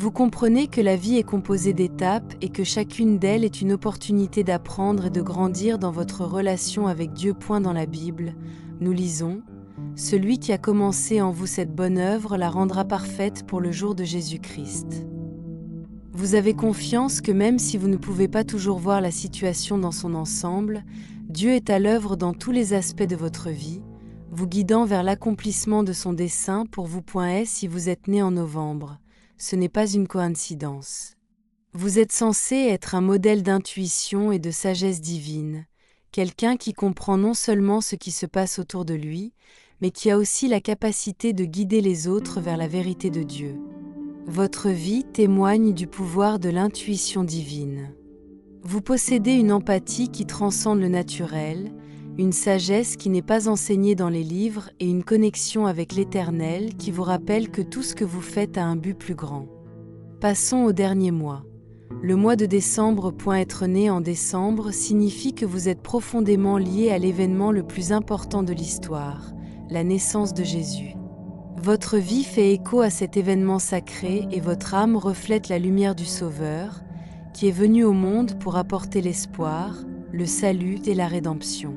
Vous comprenez que la vie est composée d'étapes et que chacune d'elles est une opportunité d'apprendre et de grandir dans votre relation avec Dieu. Dans la Bible, nous lisons « Celui qui a commencé en vous cette bonne œuvre la rendra parfaite pour le jour de Jésus-Christ ». Vous avez confiance que même si vous ne pouvez pas toujours voir la situation dans son ensemble, Dieu est à l'œuvre dans tous les aspects de votre vie, vous guidant vers l'accomplissement de son dessein pour vous. Si vous êtes né en novembre, ce n'est pas une coïncidence. Vous êtes censé être un modèle d'intuition et de sagesse divine, quelqu'un qui comprend non seulement ce qui se passe autour de lui, mais qui a aussi la capacité de guider les autres vers la vérité de Dieu. Votre vie témoigne du pouvoir de l'intuition divine. Vous possédez une empathie qui transcende le naturel, une sagesse qui n'est pas enseignée dans les livres et une connexion avec l'Éternel qui vous rappelle que tout ce que vous faites a un but plus grand. Passons au dernier mois. Le mois de décembre. Être né en décembre signifie que vous êtes profondément lié à l'événement le plus important de l'histoire, la naissance de Jésus. Votre vie fait écho à cet événement sacré et votre âme reflète la lumière du Sauveur, qui est venu au monde pour apporter l'espoir, le salut et la rédemption.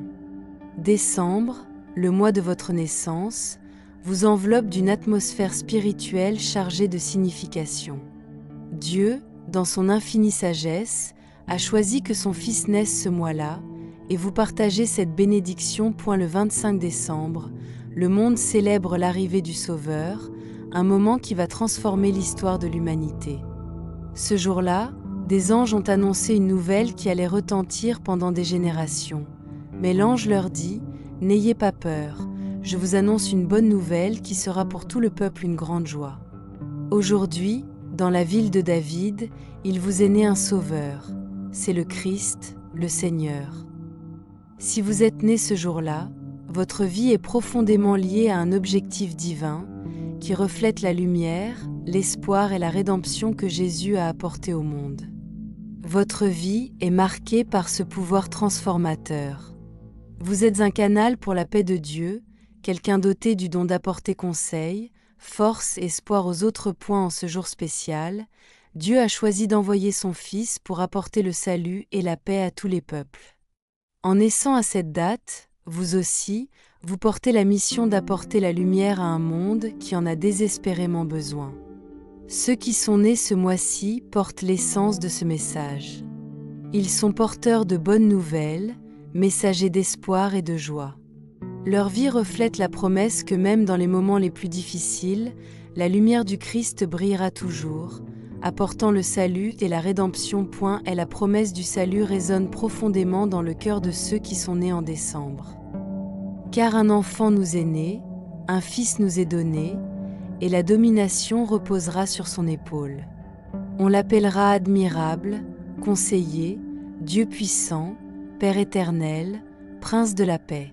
Décembre, le mois de votre naissance, vous enveloppe d'une atmosphère spirituelle chargée de signification. Dieu, dans son infinie sagesse, a choisi que son Fils naisse ce mois-là, et vous partagez cette bénédiction. Le 25 décembre, le monde célèbre l'arrivée du Sauveur, un moment qui va transformer l'histoire de l'humanité. Ce jour-là, des anges ont annoncé une nouvelle qui allait retentir pendant des générations. Mais l'ange leur dit « N'ayez pas peur, je vous annonce une bonne nouvelle qui sera pour tout le peuple une grande joie. Aujourd'hui, dans la ville de David, il vous est né un Sauveur, c'est le Christ, le Seigneur. » Si vous êtes né ce jour-là, votre vie est profondément liée à un objectif divin qui reflète la lumière, l'espoir et la rédemption que Jésus a apporté au monde. Votre vie est marquée par ce pouvoir transformateur. Vous êtes un canal pour la paix de Dieu, quelqu'un doté du don d'apporter conseil, force et espoir aux autres. En ce jour spécial, Dieu a choisi d'envoyer son Fils pour apporter le salut et la paix à tous les peuples. En naissant à cette date, vous aussi, vous portez la mission d'apporter la lumière à un monde qui en a désespérément besoin. Ceux qui sont nés ce mois-ci portent l'essence de ce message. Ils sont porteurs de bonnes nouvelles, messagers d'espoir et de joie. Leur vie reflète la promesse que même dans les moments les plus difficiles, la lumière du Christ brillera toujours, apportant le salut et la rédemption. Et la promesse du salut résonne profondément dans le cœur de ceux qui sont nés en décembre. Car un enfant nous est né, un fils nous est donné, et la domination reposera sur son épaule. On l'appellera admirable, conseiller, Dieu puissant, Père éternel, Prince de la paix.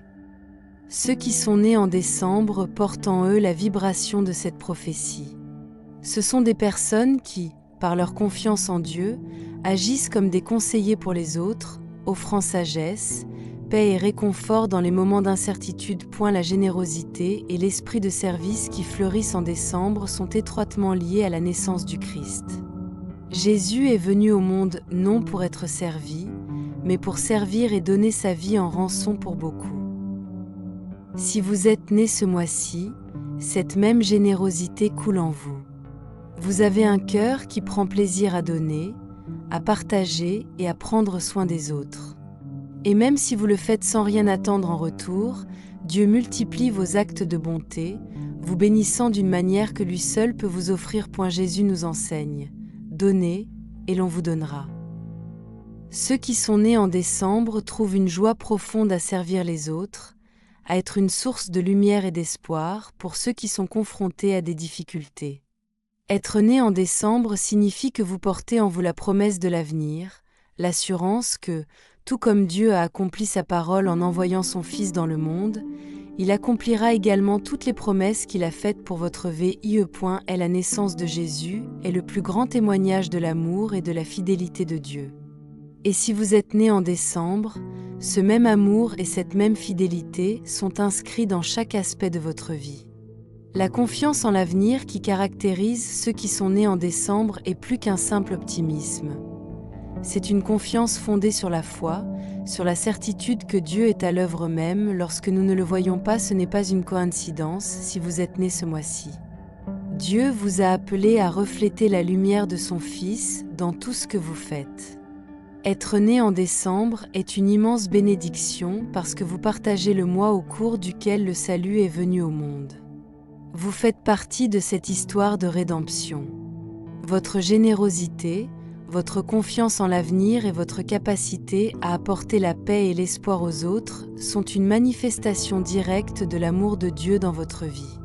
Ceux qui sont nés en décembre portent en eux la vibration de cette prophétie. Ce sont des personnes qui, par leur confiance en Dieu, agissent comme des conseillers pour les autres, offrant sagesse, paix et réconfort dans les moments d'incertitude. La générosité et l'esprit de service qui fleurissent en décembre sont étroitement liés à la naissance du Christ. Jésus est venu au monde non pour être servi, mais pour servir et donner sa vie en rançon pour beaucoup. Si vous êtes né ce mois-ci, cette même générosité coule en vous. Vous avez un cœur qui prend plaisir à donner, à partager et à prendre soin des autres. Et même si vous le faites sans rien attendre en retour, Dieu multiplie vos actes de bonté, vous bénissant d'une manière que lui seul peut vous offrir. Jésus nous enseigne « Donnez, et l'on vous donnera ». Ceux qui sont nés en décembre trouvent une joie profonde à servir les autres, à être une source de lumière et d'espoir pour ceux qui sont confrontés à des difficultés. Être né en décembre signifie que vous portez en vous la promesse de l'avenir, l'assurance que, tout comme Dieu a accompli sa parole en envoyant son Fils dans le monde, il accomplira également toutes les promesses qu'il a faites pour votre vie. La naissance de Jésus est le plus grand témoignage de l'amour et de la fidélité de Dieu. Et si vous êtes né en décembre, ce même amour et cette même fidélité sont inscrits dans chaque aspect de votre vie. La confiance en l'avenir qui caractérise ceux qui sont nés en décembre est plus qu'un simple optimisme. C'est une confiance fondée sur la foi, sur la certitude que Dieu est à l'œuvre même. Lorsque nous ne le voyons pas, ce n'est pas une coïncidence si vous êtes né ce mois-ci. Dieu vous a appelé à refléter la lumière de son Fils dans tout ce que vous faites. Être né en décembre est une immense bénédiction parce que vous partagez le mois au cours duquel le salut est venu au monde. Vous faites partie de cette histoire de rédemption. Votre générosité, votre confiance en l'avenir et votre capacité à apporter la paix et l'espoir aux autres sont une manifestation directe de l'amour de Dieu dans votre vie.